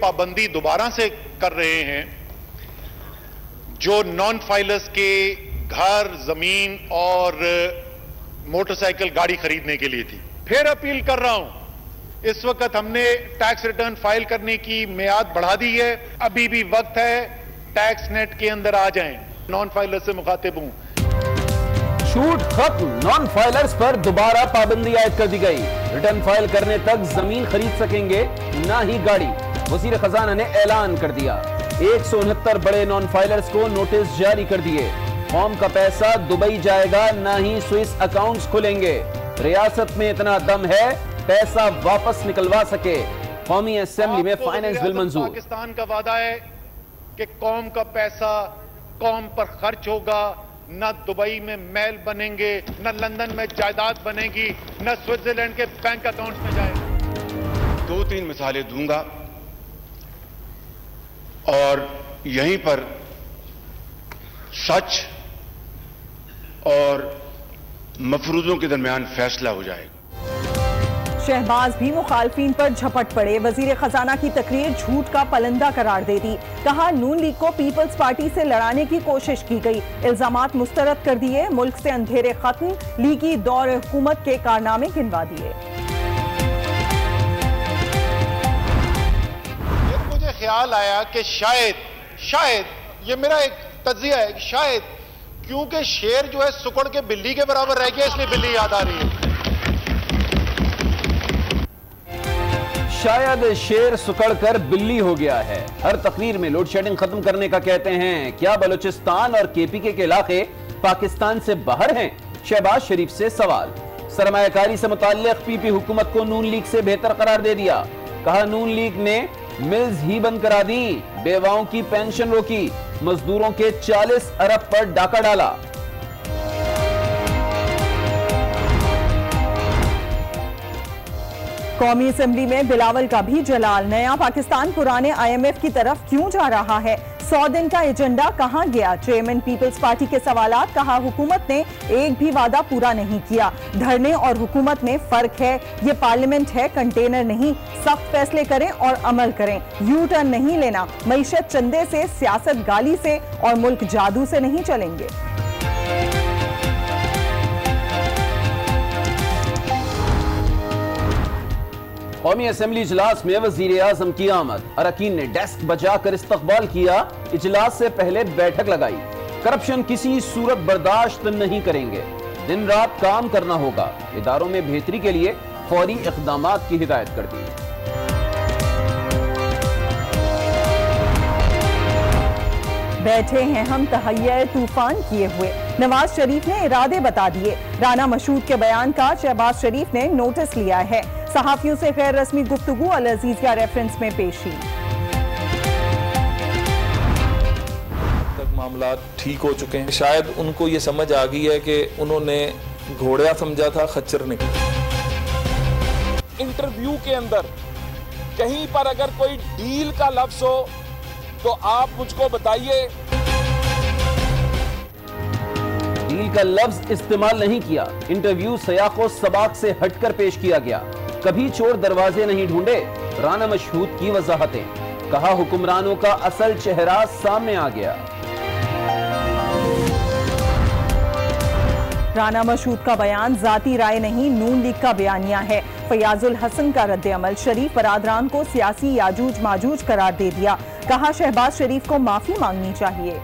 पाबंदी दोबारा से कर रहे हैं जो नॉन फाइलर्स के घर, जमीन और मोटरसाइकिल, गाड़ी खरीदने के लिए थी। फिर अपील कर रहा हूं, इस वक्त हमने टैक्स रिटर्न फाइल करने की मियाद बढ़ा दी है, अभी भी वक्त है, टैक्स नेट के अंदर आ जाएं। नॉन फाइलर से मुखातिब हूं। छूट खत्म, नॉन फाइलर्स पर दोबारा पाबंदी आयद कर दी गई। रिटर्न फाइल करने तक जमीन खरीद सकेंगे, ना ही गाड़ी। वजीर खजाना ने ऐलान कर दिया। 169 बड़े नॉन फाइलर्स को नोटिस जारी कर दिए। कौम का पैसा दुबई जाएगा, ना ही स्विस अकाउंट्स खुलेंगे। रियासत में इतना दम है, पैसा वापस निकलवा सके। कौमी असेंबली में फाइनेंस बिल मंजूर। पाकिस्तान का वादा है कि कौम का पैसा कौम पर खर्च होगा, न दुबई में महल बनेंगे, न लंदन में जायदाद बनेगी, न स्विट्जरलैंड के बैंक अकाउंट्स में जाएगा। 2-3 मिसालें दूंगा और यहीं पर सच और मफरूजों के दरमियान फैसला हो जाएगा। शहबाज भी मुखालफिन पर झपट पड़े। वजीर खजाना की तकरीर झूठ का पलंदा करार दे दी। कहा नून लीग को पीपल्स पार्टी से लड़ाने की कोशिश की गई। इल्जामात मुस्तरद कर दिए। मुल्क से अंधेरे खत्म, लीगी दौर हुकूमत के कारनामे गिनवा दिए। मुझे ख्याल आया कि शायद ये मेरा एक तज्जिया है, शायद क्योंकि शेर जो है सुकड़ के बिल्ली के बराबर रह गया, इसलिए बिल्ली याद आ रही है। शायद शेर सुकड़ कर बिल्ली हो गया है। हर तकरीर में लोड शेडिंग खत्म करने का कहते हैं। क्या बलूचिस्तान और केपीके के इलाके पाकिस्तान से बाहर हैं? शहबाज शरीफ से सवाल। सरमायाकारी से मुताल्लिक पीपी हुकूमत को नून लीग से बेहतर करार दे दिया। कहा नून लीग ने मिल्स ही बंद करा दी, बेवाओं की पेंशन रोकी, मजदूरों के 40 अरब पर डाका डाला। कौमी असेंबली में बिलावल का भी जलाल। नया पाकिस्तान पुराने IMF की तरफ क्यों जा रहा है? 100 दिन का एजेंडा कहां गया? चेयरमैन पीपल्स पार्टी के सवालात। कहा हुकूमत ने एक भी वादा पूरा नहीं किया। धरने और हुकूमत में फर्क है। ये पार्लियामेंट है, कंटेनर नहीं। सख्त फैसले करें और अमल करें। यू टर्न नहीं लेना। मईशत चंदे से, सियासत गाली से और मुल्क जादू से नहीं चलेंगे। कौमी असेंबली इजलास में वजीर आजम की आमद। अरकान ने डेस्क बजाकर इस्तकबाल किया। इजलास से पहले बैठक लगाई। करप्शन किसी सूरत बर्दाश्त नहीं करेंगे। दिन रात काम करना होगा। इदारों में बेहतरी के लिए फौरी इक़दामात की हिदायत कर दी। बैठे हैं हम तहैया तूफान किए हुए। नवाज शरीफ ने इरादे बता दिए। राना मशहूद के बयान का शहबाज शरीफ ने नोटिस लिया है। सहाफियों से गैर रस्मी गुफ्तगू अल अजीज का रेफरेंस में पेशी। तक मामला ठीक हो चुके हैं। शायद उनको ये समझ आ गई है कि उन्होंने घोड़ा समझा था, खच्चर नहीं। इंटरव्यू के अंदर कहीं पर अगर कोई डील का लफ्ज हो तो आप मुझको बताइए। डील का लफ्ज इस्तेमाल नहीं किया। इंटरव्यू सयाको सबाक से हटकर पेश किया गया। कभी चोर दरवाजे नहीं ढूंढे। राना मशहूद की वजाहतें। कहा हुक्मरानों का असल चेहरा सामने आ गया। राना मशहूद का बयान जाती राय नहीं, नून लीग का बयानिया है। फयाजुल हसन का रद्द अमल। शरीफ बरादरान को सियासी याजूज माजूज करार दे दिया। कहा शहबाज शरीफ को माफी मांगनी चाहिए।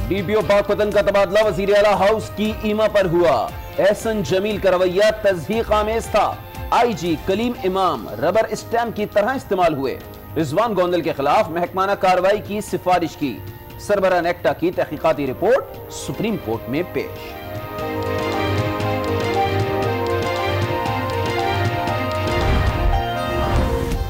डीपीओ पाकपतन का तबादला वजीर आला हाउस की ईमा पर हुआ। एहसन जमील का रवैया तज़हीक आमेज था। IG कलीम इमाम रबर स्टैम्प की तरह इस्तेमाल हुए। रिजवान गोंदल के खिलाफ महकमाना कार्रवाई की सिफारिश की। सरबरा नेक्टा की तहकीकाती रिपोर्ट सुप्रीम कोर्ट में पेश।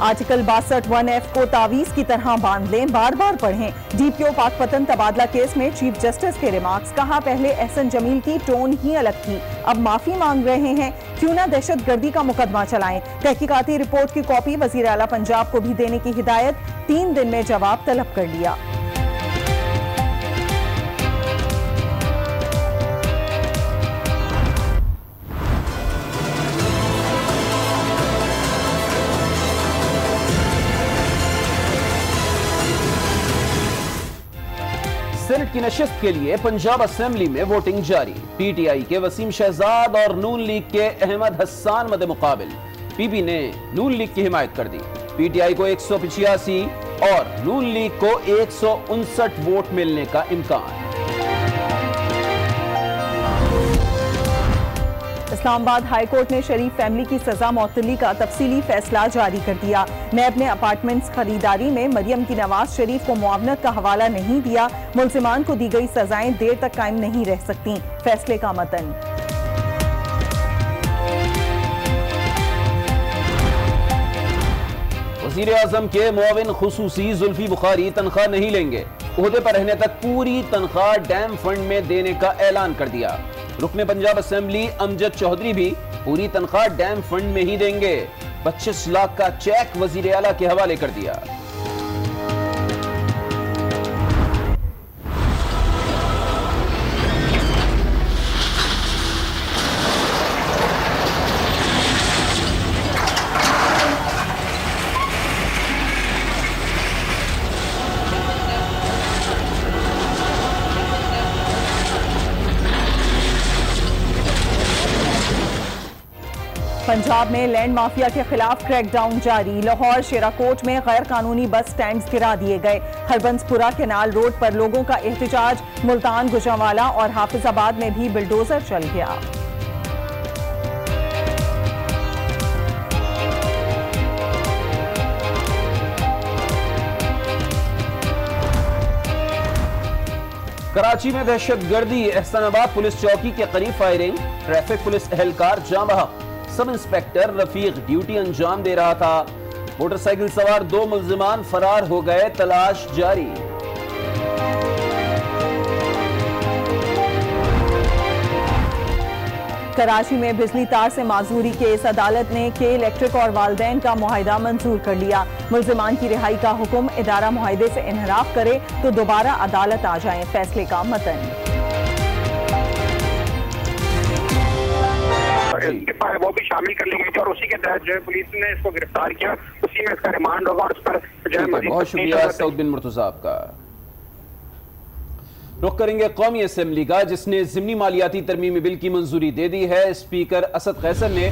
आर्टिकल 62(1)(f) को तावीज की तरह बांध लें, बार बार पढ़ें। डीपीओ पाकपतन तबादला केस में चीफ जस्टिस के रिमार्क्स, कहा पहले एहसन जमील की टोन ही अलग थी, अब माफी मांग रहे हैं, क्यों ना दहशतगर्दी का मुकदमा चलाएं। तहकीकाती रिपोर्ट की कॉपी वजीर आला पंजाब को भी देने की हिदायत, 3 दिन में जवाब तलब कर लिया। सेनेट की नशिस्त के लिए पंजाब असेंबली में वोटिंग जारी। पीटीआई के वसीम शहजाद और नून लीग के अहमद हसन मद मुकाबिल। पीपी ने नून लीग की हिमायत कर दी। पीटीआई को 185 और नून लीग को 159 वोट मिलने का इम्कान। इस्लामाबाद हाई कोर्ट ने शरीफ फैमिली की सजा मौतली का तफसीली फैसला जारी कर दिया। नैब ने अपार्टमेंट्स खरीदारी में मरियम की नवाज शरीफ को मुआवनत का हवाला नहीं दिया। मुल्जिमान को दी गई सजाएं देर तक कायम नहीं रह सकती। फैसले का मतन। वज़ीर आज़म के मुआविन खुसूसी जुल्फी बुखारी तनख्वाह नहीं लेंगे। ओहदे पर रहने तक पूरी तनख्वाह डैम फंड में देने का ऐलान कर दिया। रुकने पंजाब असेंबली अमजद चौधरी भी पूरी तनख्वाह डैम फंड में ही देंगे। 25 लाख का चेक वजीर आला के हवाले कर दिया। पंजाब में लैंड माफिया के खिलाफ क्रैकडाउन जारी। लाहौर शेराकोट में गैर कानूनी बस स्टैंड्स गिरा दिए गए। हरबंसपुरा केनाल रोड पर लोगों का एहतजाज। मुल्तान, गुजरांवाला और हाफिजाबाद में भी बुलडोजर चल गया। कराची में दहशतगर्दी। एहसानाबाद पुलिस चौकी के करीब फायरिंग। ट्रैफिक पुलिस एहलकार जाँ बहक। सब इंस्पेक्टर रफीक ड्यूटी अंजाम दे रहा था। मोटरसाइकिल सवार 2 मुल्जिमान फरार हो गए। तलाश जारी। कराची में बिजली तार से माजूरी केस। अदालत ने के इलेक्ट्रिक और वालदैन का मुआहिदा मंजूर कर लिया। मुल्जिमान की रिहाई का हुक्म। इदारा मुआहिदे से इनहराफ करे तो दोबारा अदालत आ जाए। फैसले का मतन। वो भी शामिल कर ली गई थी और उसी के तहत जो है पुलिस ने इसको गिरफ्तार किया। उसी में इसका रिमांड होगा और उस पर जो है बहुत शुक्रिया सऊद बिन मुर्तजा आपका। रुख करेंगे कौमी असेंबली का, जिसने ज़िमनी मालियाती तरमीमी बिल की मंजूरी दे दी है। स्पीकर असद कैसर ने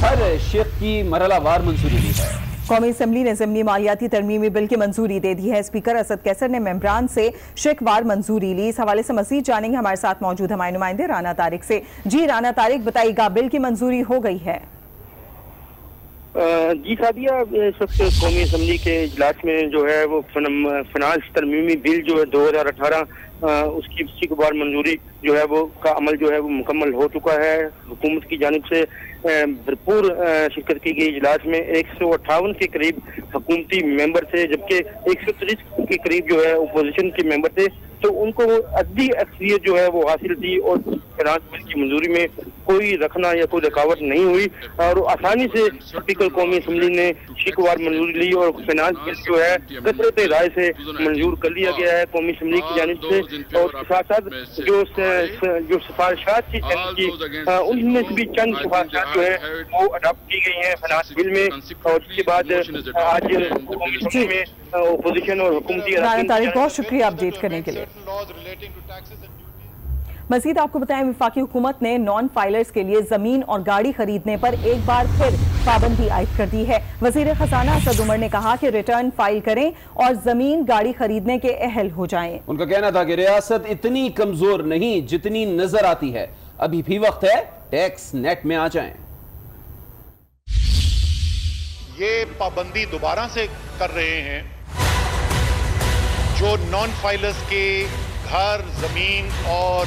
हर शेख की मरहलावार मंजूरी दी है। कौमी असेंबली ने ज़िमनी मालियाती तरमीमी बिल की मंजूरी दे दी है। स्पीकर असद कैसर ने मेंबरान से शिकवार मंजूरी ली। इस हवाले से मजीद जानेंगे हमारे साथ मौजूद हमारे नुमाइंदे राना तारिक से। जी राना तारिक, बताइएगा, बिल की मंजूरी हो गई है? जी सादिया, इस वक्त कौमी असेंबली के इजलास में जो है वो फाइनेंस तरमीमी बिल जो है 2018 उसकी शिकवार मंजूरी जो है वो का अमल जो है वो मुकम्मल हो चुका है। हुकूमत की जानिब से भरपूर शिरकत की गई। इजलास में 158 के करीब हुकूमती मेंबर थे, जबकि 130 के करीब जो है अपोजिशन के मेंबर थे। तो उनको अद्दी अक्सरियत जो है वो हासिल थी और फाइनेंस बिल की मंजूरी में कोई रखना या कोई रुकावट नहीं हुई और आसानी से स्पीकर कौमी असेंबली ने शिकवार मंजूरी ली और फाइनेंस बिल जो है कसरत राय से मंजूर कर लिया गया है कौमी असेंबली की जानिब से। और साथ साथ जो सिफारिशात थी की उनमें से भी चंद सिफारिशात जो है वो अडॉप्ट की गई हैं फाइनेंस बिल में। और उसके बाद आज कौमी असेंबली में अपोजिशन और हुकूमती बहुत शुक्रिया अपडेट करने के लिए। मजीद आपको बताएं, वफाकी हुकूमत ने नॉन फाइलर्स के लिए जमीन और गाड़ी खरीदने पर एक बार फिर पाबंदी आयद कर दी है। वजीर खजाना असद उमर ने कहा कि रिटर्न फाइल करें और जमीन गाड़ी खरीदने के अहल हो जाएं। उनका कहना था कि रियासत इतनी कमजोर नहीं जितनी नजर आती है, अभी भी वक्त है टैक्स नेट में आ जाएं। ये पाबंदी दोबारा से कर रहे हैं। जो नॉन फाइलर्स के घर, जमीन और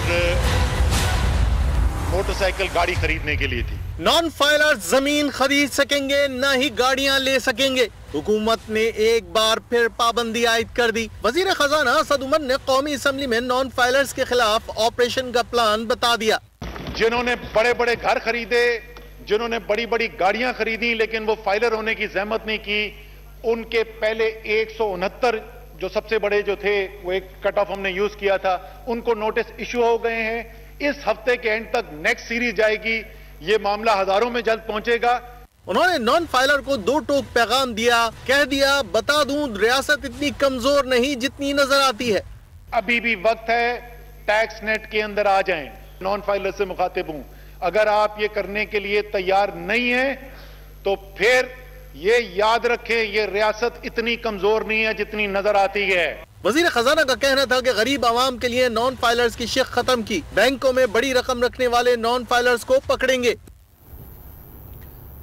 मोटरसाइकिल गाड़ी खरीदने के लिए थी। नॉन फाइलर्स जमीन खरीद सकेंगे, न ही गाड़ियां ले सकेंगे। हुकूमत ने एक बार फिर पाबंदी आयद कर दी। वजीर खजाना असद उमर ने कौमी असम्बली में नॉन फाइलर्स के खिलाफ ऑपरेशन का प्लान बता दिया। जिन्होंने बड़े बड़े घर खरीदे, जिन्होंने बड़ी बड़ी गाड़ियां खरीदी, लेकिन वो फाइलर होने की जहमत नहीं की, उनके पहले 169 जो सबसे बड़े जो थे, वो एक कट ऑफ हमने यूज किया था, उनको नोटिस इशू हो गए हैं। इस हफ्ते के एंड तक नेक्स्ट सीरीज जाएगी, ये मामला हजारों में जल्द पहुंचेगा। उन्होंने नॉन फाइलर को दो टोक पैगाम दिया, कह दिया बता दूं रियासत इतनी कमजोर नहीं जितनी नजर आती है। अभी भी वक्त है, टैक्स नेट के अंदर आ जाएं। नॉन फाइलर से मुखातिब हूं, अगर आप ये करने के लिए तैयार नहीं है तो फिर ये याद रखें, ये रियासत इतनी कमजोर नहीं है जितनी नजर आती है। वजीर खजाना का कहना था कि गरीब आवाम के लिए नॉन फाइलर्स की शिक खत्म की, बैंकों में बड़ी रकम रखने वाले नॉन फाइलर्स को पकड़ेंगे।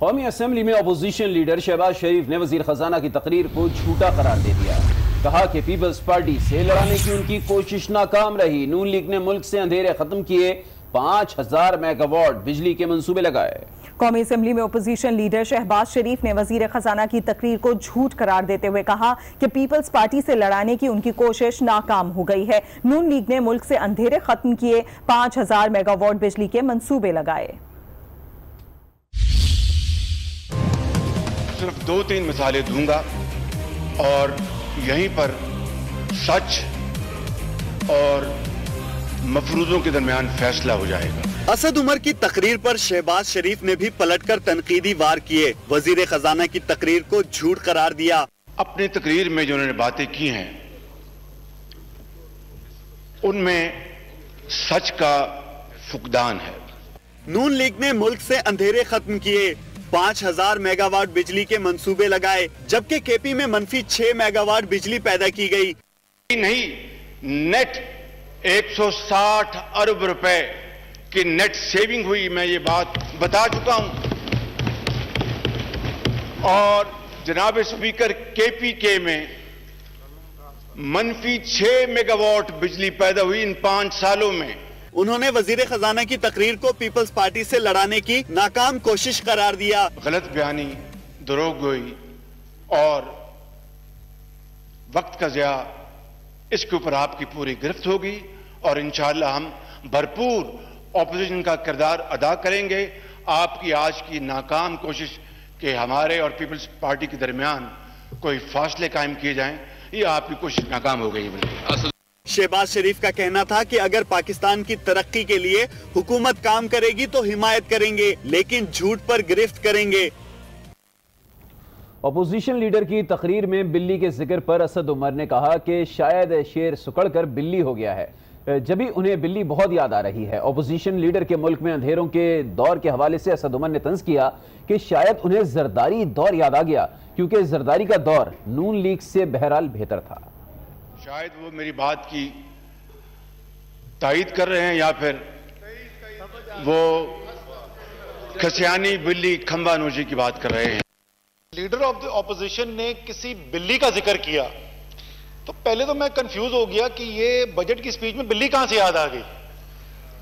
कौमी असम्बली में अपोजिशन लीडर शहबाज शरीफ ने वजीर खजाना की तकरीर को झूठा करार दे दिया। कहा कि पीपल्स पार्टी से लड़ाने की उनकी कोशिश नाकाम रही। नून लीग ने मुल्क से अंधेरे खत्म किए, 5000 मेगावाट बिजली के मंसूबे लगाए। कौमी असेंबली में अपोजिशन लीडर शहबाज शरीफ ने वजीर खजाना की तकरीर को झूठ करार देते हुए कहा कि पीपल्स पार्टी से लड़ाने की उनकी कोशिश नाकाम हो गई है। नून लीग ने मुल्क से अंधेरे खत्म किए, 5000 मेगावाट बिजली के मंसूबे लगाए। सिर्फ 2-3 मिसालें दूंगा और यहीं पर सच और मफरूजों के दरमियान फैसला हो जाएगा। असद उमर की तकरीर पर शहबाज शरीफ ने भी पलटकर तनकीदी वार किए। वजीर खजाना की तकरीर को झूठ करार दिया। अपनी तकरीर में जो उन्होंने बातें की हैं उनमें सच का फुकदान है। नून लीग ने मुल्क से अंधेरे खत्म किए, 5000 मेगावाट बिजली के मंसूबे लगाए, जबकि केपी में -6 मेगावाट बिजली पैदा की गई। नहीं, नेट 160 अरब रुपए की नेट सेविंग हुई, मैं ये बात बता चुका हूं। और जनाब स्पीकर, केपीके में -6 मेगावाट बिजली पैदा हुई इन 5 सालों में। उन्होंने वजीर खजाना की तकरीर को पीपल्स पार्टी से लड़ाने की नाकाम कोशिश करार दिया। गलत बयानी, दरोगोई और वक्त का ज़िया, इसके ऊपर आपकी पूरी गिरफ्त होगी और इंशाअल्लाह हम भरपूर ऑपोजिशन का किरदार अदा करेंगे। आपकी आज की नाकाम कोशिश कि हमारे और पीपल्स पार्टी के दरमियान कोई फासले कायम किए जाएं, ये आपकी कोशिश नाकाम हो गई। शहबाज शरीफ का कहना था कि अगर पाकिस्तान की तरक्की के लिए हुकूमत काम करेगी तो हिमायत करेंगे, लेकिन झूठ पर गिरफ्त करेंगे। अपोजिशन लीडर की तकरीर में बिल्ली के जिक्र पर असद उमर ने कहा कि शायद शेर सुकड़कर बिल्ली हो गया है, जबकि उन्हें बिल्ली बहुत याद आ रही है। अपोजिशन लीडर के मुल्क में अंधेरों के दौर के हवाले से असद उमर ने तंज किया कि शायद उन्हें जरदारी दौर याद आ गया, क्योंकि जरदारी का दौर नून लीग से बहरहाल बेहतर था। शायद वो मेरी बात की तायीद कर रहे हैं या फिर वो खसियानी बिल्ली खंबा नोशी की बात कर रहे हैं। लीडर ऑफ द ऑपोजिशन ने किसी बिल्ली का जिक्र किया तो पहले तो मैं कंफ्यूज हो गया कि ये बजट की स्पीच में बिल्ली कहां से याद आ गई।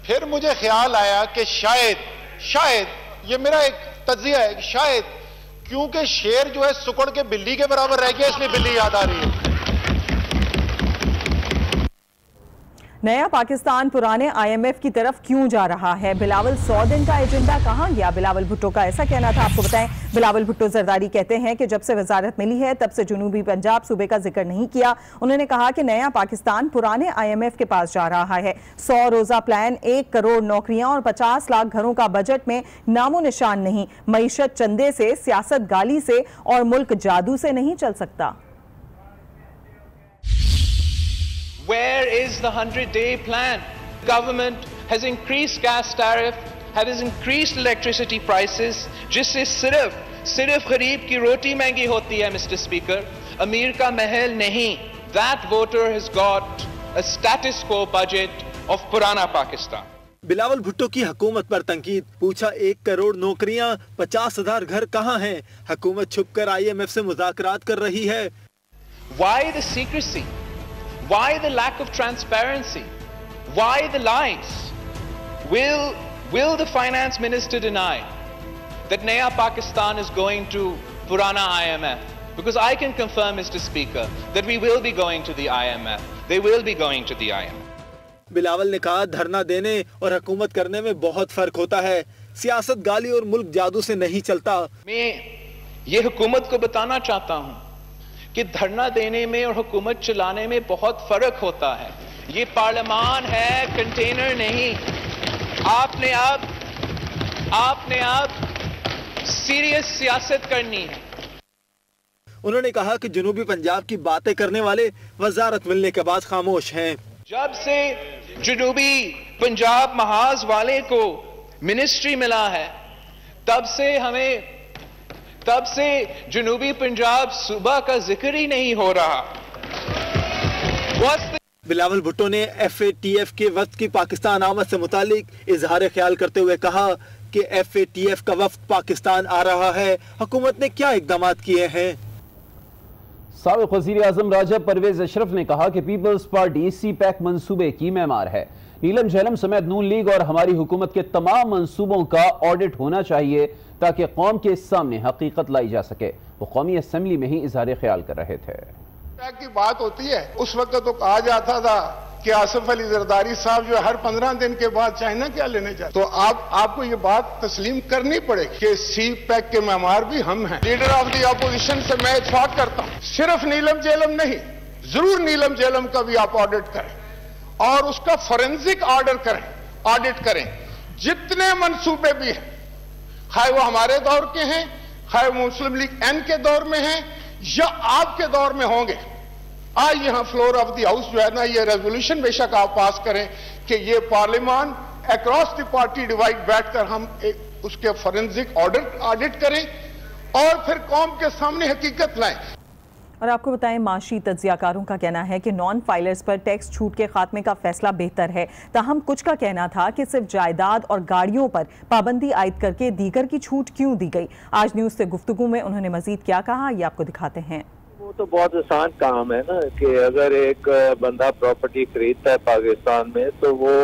फिर मुझे ख्याल आया कि शायद ये मेरा एक तज्जिया है कि शायद क्योंकि शेर जो है सुकड़ के बिल्ली के बराबर रह गया, इसलिए बिल्ली याद आ रही है। नया पाकिस्तान पुराने IMF की तरफ क्यों जा रहा है? बिलावल 100 दिन का एजेंडा कहां गया? बिलावल भुट्टो का ऐसा कहना था। आपको बताएं, बिलावल भुट्टो जरदारी कहते हैं कि जब से वजारत मिली है तब से जुनूबी पंजाब सूबे का जिक्र नहीं किया। उन्होंने कहा कि नया पाकिस्तान पुराने IMF के पास जा रहा है। 100 रोजा प्लान, 1 करोड़ नौकरियां और 50 लाख घरों का बजट में नामो निशान नहीं। मईशत चंदे से, सियासत गाली से और मुल्क जादू से नहीं चल सकता। Where is the 100-day plan? Government has increased gas tariff, has increased electricity prices, जिससे सिर्फ गरीब की रोटी महंगी होती है, मिस्टर स्पीकर, अमीर का महल नहीं। That voter has got a status quo budget of पुराना पाकिस्तान। बिलावल भुट्टो की हुकूमत पर तंकीद, पूछा 1 करोड़ नौकरियां, 50,000 घर कहां हैं? हुकूमत छुपकर IMF से मुज़ाकरात कर रही है। Why the secrecy? Why the lack of transparency? Why the lies? Will Will the finance minister deny that Naya Pakistan is going to Purana IMF? Because I can confirm, Mr. Speaker, that we will be going to the IMF. They will be going to the IMF. Bilawal ने कहा, धरना देने और हुकूमत करने में बहुत फर्क होता है। सियासत गाली और मुल्क जादू से नहीं चलता। मैं ये हुकूमत को बताना चाहता हूं कि धरना देने में और हुकूमत चलाने में बहुत फर्क होता है। ये पार्लियामान है, कंटेनर नहीं। आपने अब सीरियस सियासत करनी है। उन्होंने कहा कि जनूबी पंजाब की बातें करने वाले वजारत मिलने के बाद खामोश हैं। जब से जनूबी पंजाब महाज वाले को मिनिस्ट्री मिला है, तब से जनूबी पंजाब सूबा का जिक्र ही नहीं हो रहा। बिलावल भुट्टो ने FATF के वफ्द की पाकिस्तान आमद से मुतालिक इजहार ख्याल करते हुए कहा कि FATF का वफ्द पाकिस्तान आ रहा है, हुकूमत ने क्या इकदाम किए हैं। साबिक वज़ीर आज़म राजा परवेज अशरफ ने कहा कि पीपल्स पार्टी CPAC मंसूबे की मेमार है। नीलम झेलम समेत नून लीग और हमारी हुकूमत के तमाम मंसूबों का ऑडिट होना चाहिए ताकि कौम के सामने हकीकत लाई जा सके। वो कौमी असेंबली में ही इजहार ख्याल कर रहे थे। की बात होती है, उस वक्त तो कहा जाता था कि आसिफ अली जरदारी साहब जो हर 15 दिन के बाद चाइना क्या लेने जाते। तो आपको ये बात तस्लीम करनी पड़ेगी कि CPAC के मेमार भी हम हैं। लीडर ऑफ द अपोजिशन से मैं इत्तेफाक करता हूं, सिर्फ नीलम झेलम नहीं, जरूर नीलम झेलम का भी आप ऑडिट करें और उसका फोरेंसिक ऑडिट करें। जितने मंसूबे भी हैं, खाए वो हमारे दौर के हैं, खाए वो मुस्लिम लीग N के दौर में हैं या आपके दौर में होंगे, आज यहां फ्लोर ऑफ द हाउस जो है ना, ये रेजोल्यूशन बेशक आप पास करें कि ये पार्लियामान अक्रॉस द पार्टी डिवाइड बैठकर हम उसके फोरेंसिक ऑडिट करें और फिर कौम के सामने हकीकत लाएं। और आपको बताएं, माशी तज्जियाकारों का कहना है कि नॉन फाइलर्स पर टैक्स छूट के खात्मे का फैसला बेहतर है। ताहम कुछ का कहना था कि सिर्फ जायदाद और गाड़ियों पर पाबंदी आयद करके दीगर की छूट क्यों दी गई। आज न्यूज से गुफ्तगू में उन्होंने मजीद क्या कहा, ये आपको दिखाते हैं। वो तो बहुत आसान काम है ना कि अगर एक बंदा प्रॉपर्टी खरीदता है पाकिस्तान में तो वो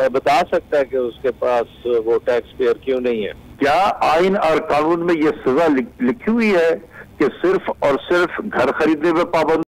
बता सकता है कि उसके पास वो टैक्स पेयर क्यों नहीं है। क्या आइन और कानून में ये सजा लिखी हुई है कि सिर्फ और सिर्फ घर खरीदने में पाबंदी